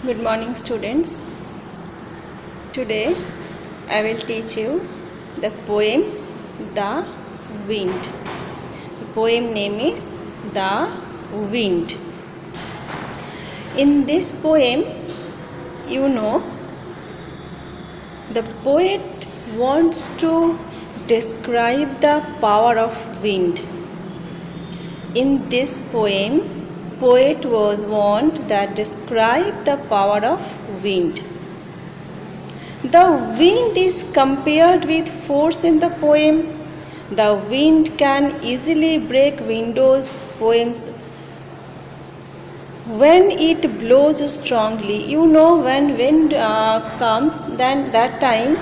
Good morning, students. Today I will teach you the poem The Wind. The poem name is The Wind. In this poem, the poet wants to describe the power of wind. In this poem, poet was want that describe the power of wind. The wind is compared with force in the poem. The wind can easily break windows. Poems when it blows strongly. When wind comes, then that time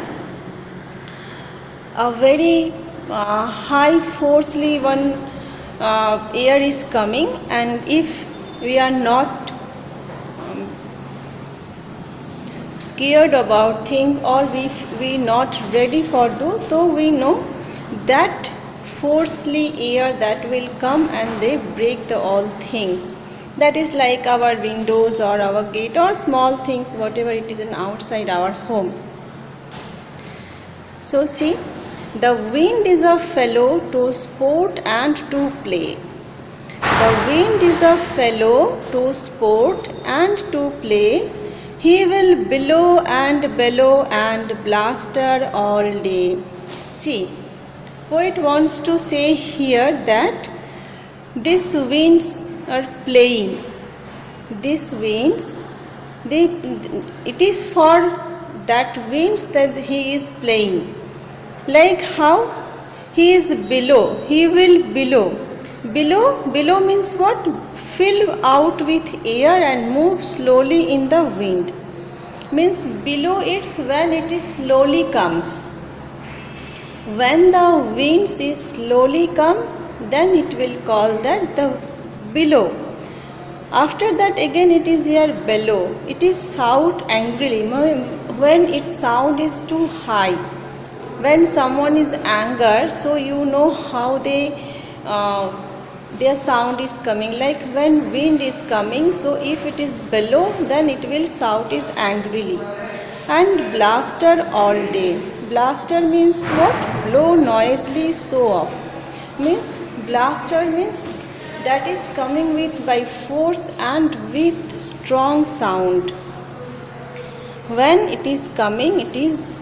a very high forcefully one air is coming, and if we are not scared about thing, or we not ready for do, so we know that forcefully air that will come and they break the all things. That is like our windows or our gate or small things, whatever it is in outside our home. So see, the wind is a fellow to sport and to play. The wind is a fellow to sport and to play. He will bellow and bluster all day. See, poet wants to say here that these winds are playing. These winds, it is for that winds that he is playing. Like how he is below, he will below. Below means what? Fill out with air and move slowly in the wind. Means below it's when it is slowly comes. When the winds is slowly come, then it will call that the below. After that again it is here below. It is shout angrily when its sound is too high. When someone is angry, so you know how their sound is coming. Like when wind is coming, so if it is below, then it will shout is angrily. And bluster all day. Bluster means what? Blow noisily, show off. Means bluster means that is coming with by force and with strong sound. When it is coming, it is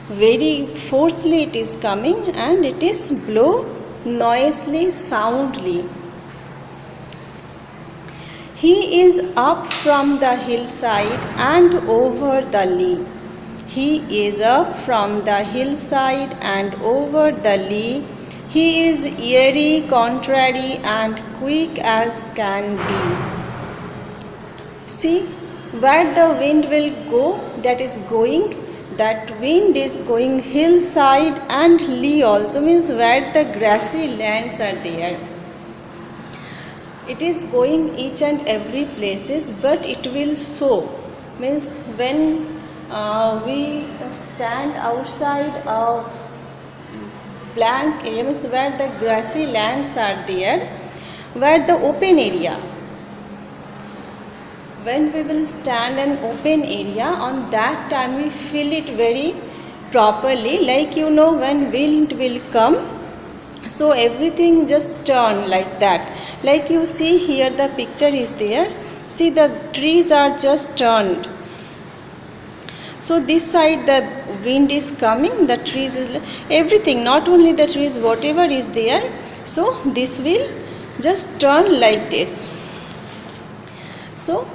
very forcefully it is coming, and it is blow noisily, soundly. He is up from the hillside and over the lea. He is up from the hillside and over the lea. He is airy, contrary, and quick as can be. See, where the wind will go, that is going. That wind is going hillside and lea also, means where the grassy lands are there. It is going each and every places, but it will show. Means when we stand outside a blank area, means where the grassy lands are there, where the open area. When we will stand an open area, on that time we feel it very properly. Like when wind will come, so everything just turn like that. Like you see here, the picture is there. See, the trees are just turned. So this side the wind is coming, the trees is everything, not only the trees, whatever is there. So this will just turn like this. So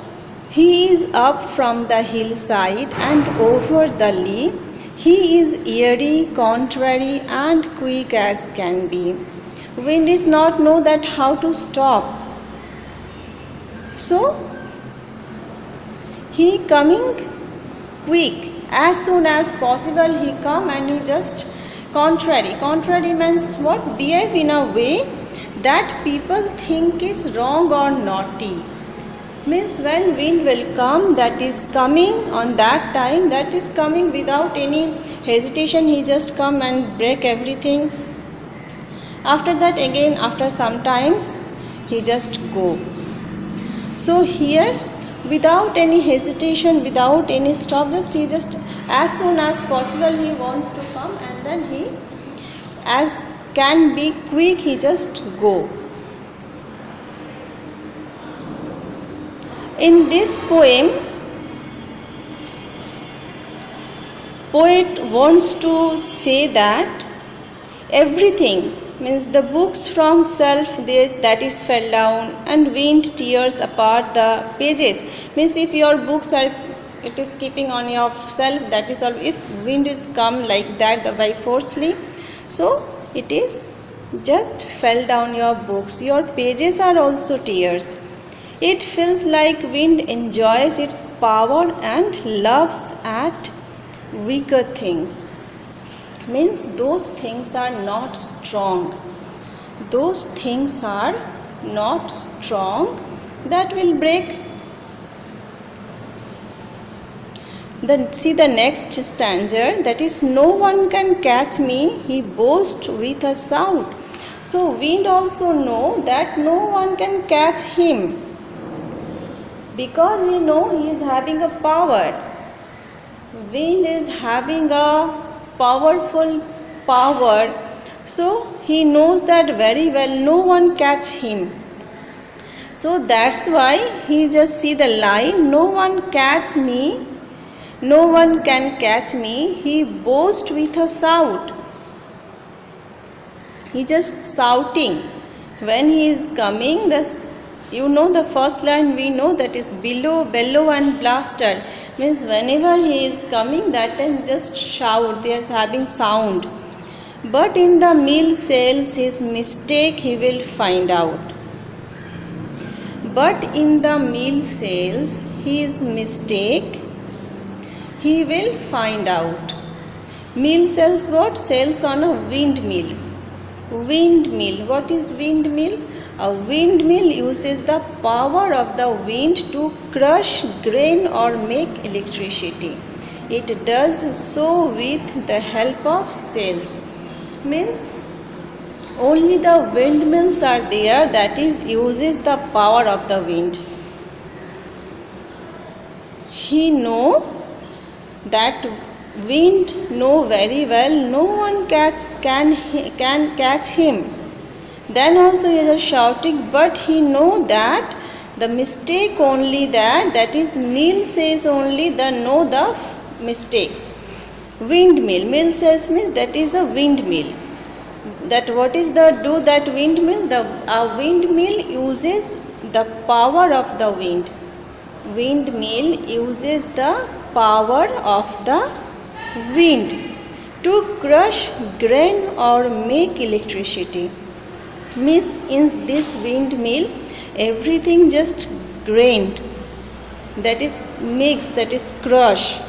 he is up from the hillside and over the lea. He is airy, contrary, and quick as can be. Wind is not know that how to stop. So he coming quick, as soon as possible he come, and he just contrary. Contrary means what? Behave in a way that people think is wrong or naughty. Means when wind will come, that is coming on that time, that is coming without any hesitation. He just come and break everything. After that again, after some times, he just go. So here without any hesitation, without any stop, just as soon as possible he wants to come, and then he, as can be quick, he just go. In this poem, poet wants to say that everything, means the books from self that is fell down and wind tears apart the pages, means if your books are, it is keeping on your self, that is all, if wind is come like that by forcefully, so it is just fell down your books, your pages are also tears. It feels like wind enjoys its power and laughs at weaker things, means those things are not strong, those things are not strong that will break. Then see the next stanza, that is, no one can catch me, he boasts with a shout. So wind also know that no one can catch him, because he know he is having a power. Wind is having a powerful power, so he knows that very well, no one catch him. So that's why he just see the line, no one catch me, no one can catch me, he boasts with a shout. He just shouting when he is coming. This, you know, the first line we know, that is below, bellow and blaster, means whenever he is coming, that time just shout, they are having sound. But in the mill sails his mistake he will find out. But in the mill sails his mistake he will find out. Mill sails what? Sails on a windmill. Windmill. What is windmill? A windmill uses the power of the wind to crush grain or make electricity. It does so with the help of sails. Means only the windmills are there, that is uses the power of the wind. He know that wind know very well, no one can catch him. Then also he is shouting, but he know that the mistake only that is mill says only the know the mistakes. Windmill, mill says means that is a windmill. That what is the do that windmill? A windmill uses the power of the wind. Windmill uses the power of the wind to crush grain or make electricity. Means in this windmill everything just grained, that is mixed, that is crushed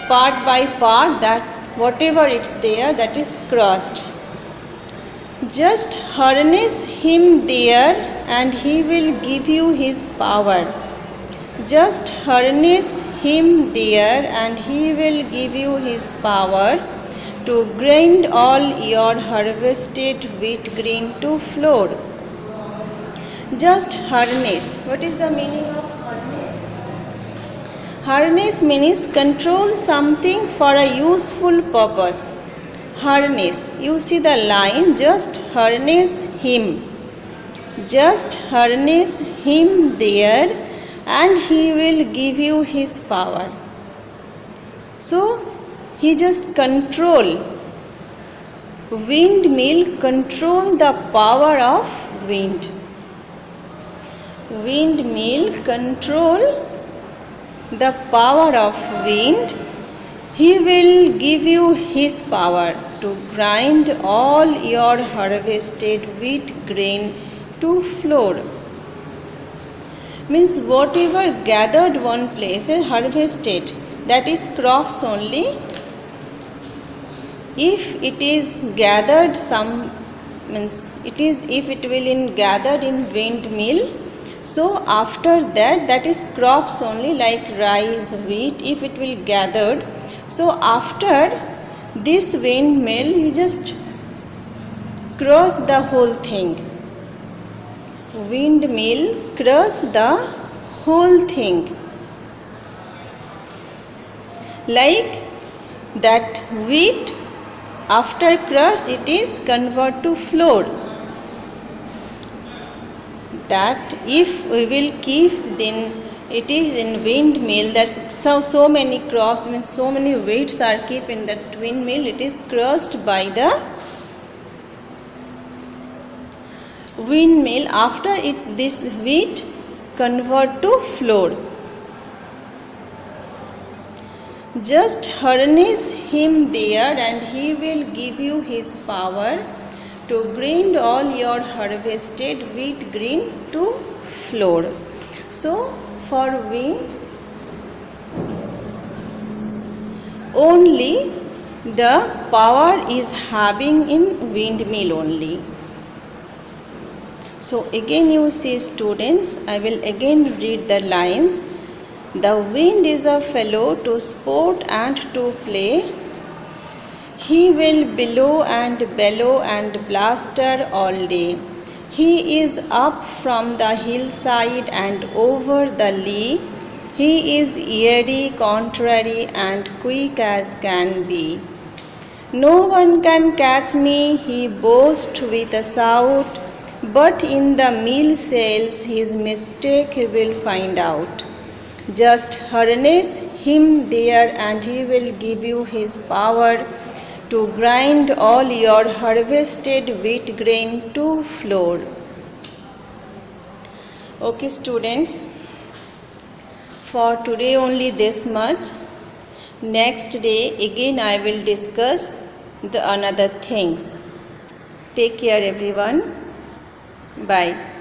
part by part, that whatever it's there, that is crushed. Just harness him there and he will give you his power. Just harness him there and he will give you his power to grind all your harvested wheat grain to flour. Just harness. What is the meaning of harness? Harness means control something for a useful purpose. Harness. You see the line, just harness him. Just harness him there and he will give you his power. So he just control, windmill control the power of wind. Windmill control the power of wind. He will give you his power to grind all your harvested wheat grain to flour. Means whatever gathered one place is harvested, that is crops only. If it is gathered some, means it is, if it will in gathered in windmill, so after that is crops only, like rice, wheat, if it will gathered. So after this windmill, you just cross the whole thing. Windmill cross the whole thing. Like that wheat, after crush it is converted to flour. That if we will keep, then it is in windmill. There's so many crops, means so many wheats are kept in that windmill. It is crushed by the windmill. After it, this wheat convert to flour. Just harness him there, and he will give you his power to grind all your harvested wheat grain to flour. So for wind, only the power is having in windmill only. So again you see students, I will again read the lines. The wind is a fellow to sport and to play. He will billow and bellow and bluster all day. He is up from the hillside and over the lea. He is airy, contrary, and quick as can be. No one can catch me, he boasts with a shout, but in the mill sails his mistake he will find out. Just harness him there, and he will give you his power to grind all your harvested wheat grain to flour. Okay students, for today only this much. Next day again I will discuss the another things. Take care everyone. Bye.